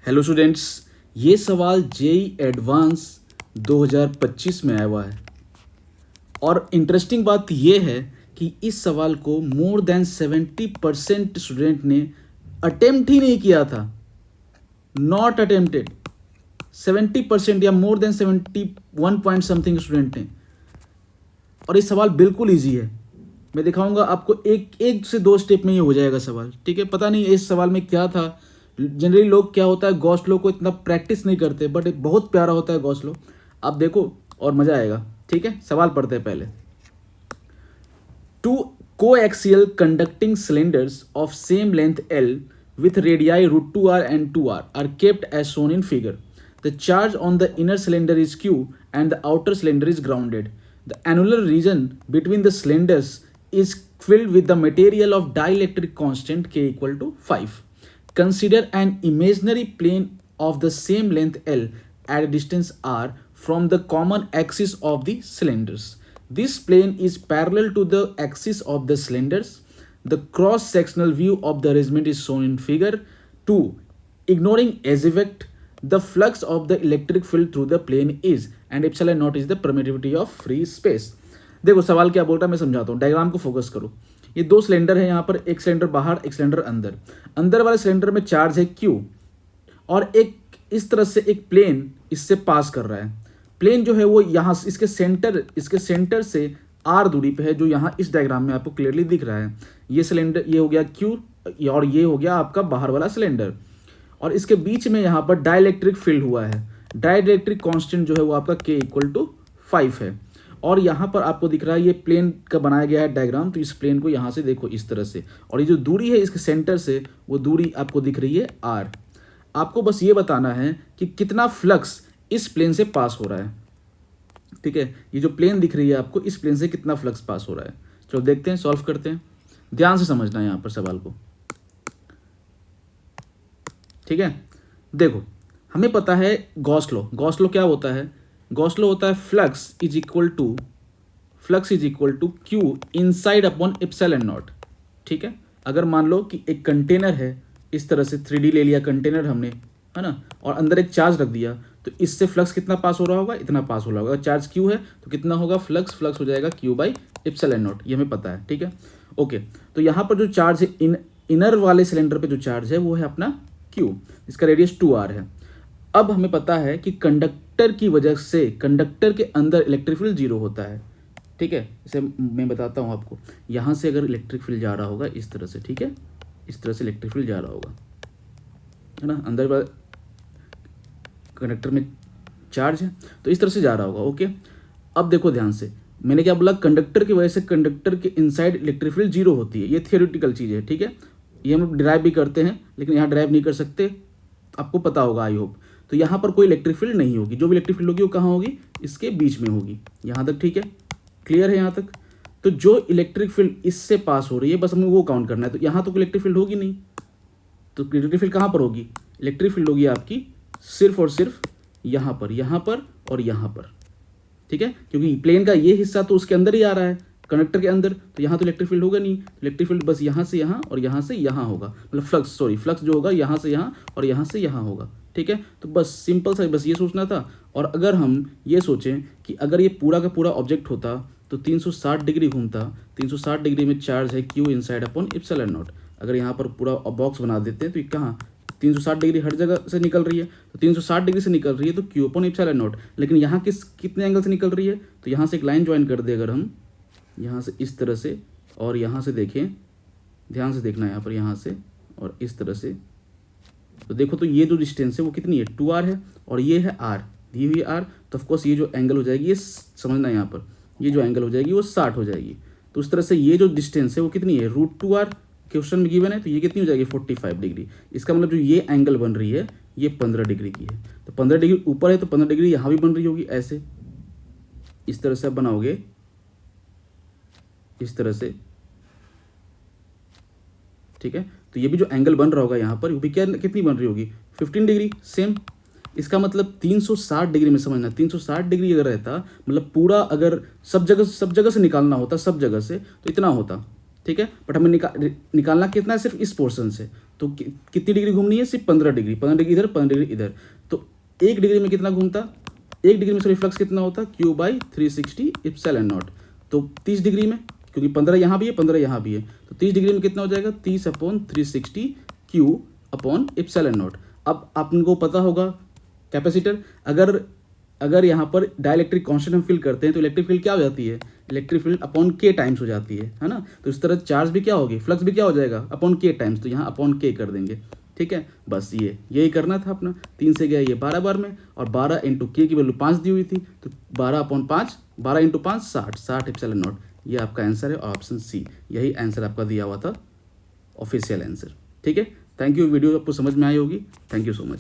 Hello students, ये सवाल JEE advance 2025 में आया हुआ है और इंटरेस्टिंग बात ये है कि इस सवाल को मोर देन 70% स्टूडेंट ने अटेम्प्ट ही नहीं किया था। नॉट अटेम्प्टेड 70% या more than 71 point something student ने। और ये सवाल बिल्कुल ईजी है, मैं दिखाऊंगा आपको। एक से दो स्टेप में ये हो जाएगा सवाल, ठीक है। पता नहीं इस सवाल में क्या था। जनरली लोग क्या होता है, गॉस लॉ को इतना प्रैक्टिस नहीं करते, बट बहुत प्यारा होता है गॉस लॉ। आप देखो और मजा आएगा, ठीक है। सवाल पढ़ते हैं पहले। Two coaxial conducting cylinders of same length L with radii √2r and 2r are kept as shown in figure. The charge on the inner cylinder is Q and the outer cylinder is grounded. The annular region between the cylinders is filled with the material of dielectric constant K equal to 5. Consider an imaginary plane of the same length L at a distance r from the common axis of the cylinders. This plane is parallel to the axis of the cylinders. The cross-sectional view of the arrangement is shown in figure 2. Ignoring azimuth, the flux of the electric field through the plane is and epsilon naught is the permittivity of free space. देखो सवाल क्या बोल रहा है, मैं समझाता हूँ। Diagram को फोकस करो। ये दो सिलेंडर है यहाँ पर, एक सिलेंडर बाहर, एक सिलेंडर अंदर। अंदर वाले सिलेंडर में चार्ज है Q और एक इस तरह से एक प्लेन इससे पास कर रहा है। प्लेन जो है वो यहाँ इसके सेंटर से R दूरी पे है, जो यहाँ इस डायग्राम में आपको क्लियरली दिख रहा है। ये सिलेंडर, ये हो गया Q और ये हो गया आपका बाहर वाला सिलेंडर, और इसके बीच में यहाँ पर डाइलेक्ट्रिक फील्ड हुआ है। डाइलेक्ट्रिक कांस्टेंट जो है वो आपका K इक्वल टू 5 है। और यहाँ पर आपको दिख रहा है ये प्लेन का बनाया गया है डायग्राम। तो इस प्लेन को यहाँ से देखो इस तरह से, और ये जो दूरी है इसके सेंटर से, वो दूरी आपको दिख रही है R। आपको बस ये बताना है कि कितना फ्लक्स इस प्लेन से पास हो रहा है, ठीक है। ये जो प्लेन दिख रही है आपको, इस प्लेन से कितना फ्लक्स पास हो रहा है। चलो देखते हैं, सॉल्व करते हैं। ध्यान से समझना है यहाँ पर सवाल को, ठीक है। देखो हमें पता है गॉस लॉ। गॉस लॉ क्या होता है? गॉस लॉ होता है flux is equal to Q inside upon epsilon naught, ठीक है। अगर मान लो कि एक कंटेनर है, इस तरह से 3D ले लिया कंटेनर हमने, है ना, और अंदर एक चार्ज रख दिया, तो इससे फ्लक्स कितना पास हो रहा होगा? इतना पास हो रहा होगा। चार्ज क्यू है तो कितना होगा फ्लक्स हो जाएगा क्यू बाई एप्सिलॉन नॉट, ये हमें पता है, ठीक है। ओके, तो यहाँ पर जो चार्ज है इनर वाले सिलेंडर पे जो चार्ज है वो है अपना क्यू, इसका रेडियस 2r है। अब हमें पता है कि कंडक्टर की वजह से कंडक्टर के अंदर इलेक्ट्रिक फील्ड 0 होता है, ठीक है। इसे मैं बताता हूँ आपको। यहाँ से अगर इलेक्ट्रिक फील्ड जा रहा होगा इस तरह से, ठीक है, इस तरह से इलेक्ट्रिक फील्ड जा रहा होगा, है ना। अंदर कंडक्टर में चार्ज है तो इस तरह से जा रहा होगा, ओके। अब देखो ध्यान से, मैंने क्या बोला? कंडक्टर की वजह से कंडक्टर के इनसाइड इलेक्ट्रिक फील्ड 0 होती है। ये थियोरेटिकल चीज़ है, ठीक है। ये हम लोग डिराइव भी करते हैं, लेकिन यहाँ डिराइव नहीं कर सकते, आपको पता होगा आई होप। तो यहाँ पर कोई इलेक्ट्रिक फील्ड नहीं होगी। जो भी इलेक्ट्रिक फील्ड होगी वो कहाँ होगी? इसके बीच में होगी। यहाँ तक ठीक है, क्लियर है यहाँ तक? तो जो इलेक्ट्रिक फील्ड इससे पास हो रही है, बस हमें वो काउंट करना है। तो यहाँ तो इलेक्ट्रिक फील्ड होगी नहीं, तो इलेक्ट्रिक फील्ड कहाँ पर होगी? इलेक्ट्रिक फील्ड होगी आपकी सिर्फ और सिर्फ यहाँ पर और यहाँ पर, ठीक है। क्योंकि प्लेन का ये हिस्सा तो उसके अंदर ही आ रहा है, कंडक्टर के अंदर, तो यहाँ तो इलेक्ट्रिक फील्ड होगा नहीं। इलेक्ट्रिक फील्ड बस यहाँ से यहाँ और यहाँ से यहाँ होगा, मतलब फ्लक्स जो होगा यहाँ से यहाँ और यहाँ से यहाँ होगा, ठीक है। तो बस सिंपल सा बस ये सोचना था। और अगर हम ये सोचें कि अगर ये पूरा का पूरा ऑब्जेक्ट होता तो 360 डिग्री घूमता, 360 डिग्री में चार्ज है Q inside upon epsilon not. अगर यहाँ पर पूरा बॉक्स बना देते हैं तो ये कहाँ 360 डिग्री हर जगह से निकल रही है, तो 360 डिग्री से निकल रही है तो क्यू अपॉन एप्सिलॉन नॉट। लेकिन यहाँ कितने एंगल से निकल रही है? तो यहाँ से एक लाइन ज्वाइन कर दे अगर हम, यहाँ से इस तरह से, और यहाँ से देखें, ध्यान से देखना यहाँ पर, यहाँ से और इस तरह से, तो देखो तो ये जो डिस्टेंस है वो कितनी है? 2r है, और ये है r, दी हुई r। तो ऑफकोर्स ये जो एंगल हो जाएगी, ये समझना यहाँ पर, ये जो एंगल हो जाएगी वो 60 हो जाएगी। तो उस तरह से ये जो डिस्टेंस है वो कितनी है? √2r क्वेश्चन में गिवन है, तो ये कितनी हो जाएगी? 45 डिग्री। इसका मतलब जो ये एंगल बन रही है ये 15 डिग्री की है। तो 15 डिग्री ऊपर है तो 15 डिग्री यहाँ भी बन रही होगी, ऐसे इस तरह से आप बनाओगे, इस तरह से, ठीक है। तो ये भी जो एंगल बन रहा होगा यहाँ पर, वो भी क्या कितनी बन रही होगी? 15 डिग्री सेम। इसका मतलब 360 डिग्री में समझना, 360 डिग्री अगर रहता, मतलब पूरा अगर सब जगह से निकालना होता, सब जगह से, तो इतना होता, ठीक है। बट हमें निकालना कितना है, सिर्फ इस पोर्शन से। तो कितनी डिग्री घूमनी है, सिर्फ 15 डिग्री, 15 डिग्री इधर, 15 डिग्री इधर। तो 1 डिग्री में कितना घूमता, 1 डिग्री में सॉरी फ्लक्स कितना होता, Q/360 एप्सिलॉन नॉट। तो 30 डिग्री में, क्योंकि 15 यहाँ भी है 15 यहाँ भी है, तो 30 डिग्री में कितना हो जाएगा, 30/360 Q/एप्सिलॉन नॉट। अब आपको पता होगा कैपेसिटर, अगर यहाँ पर डाइलेक्ट्रिक कांस्टेंट हम फिल करते हैं तो इलेक्ट्रिक फील्ड क्या हो जाती है, electric field upon K times हो जाती है ना। तो इस तरह चार्ज भी क्या होगी, फ्लक्स भी क्या हो जाएगा, अपॉन K टाइम्स। तो यहाँ अपॉन K कर देंगे, ठीक है। बस यही करना था अपना। 3 से गया ये 12 बार में, और 12 इंटू K की वैल्यू 5 दी हुई थी, तो 12/5, 12 इंटू 5 60 एप्सिलॉन नॉट। ये आपका आंसर है, ऑप्शन सी यही आंसर आपका दिया हुआ था, ऑफिशियल आंसर, ठीक है। थैंक यू, वीडियो आपको समझ में आई होगी। Thank you so much.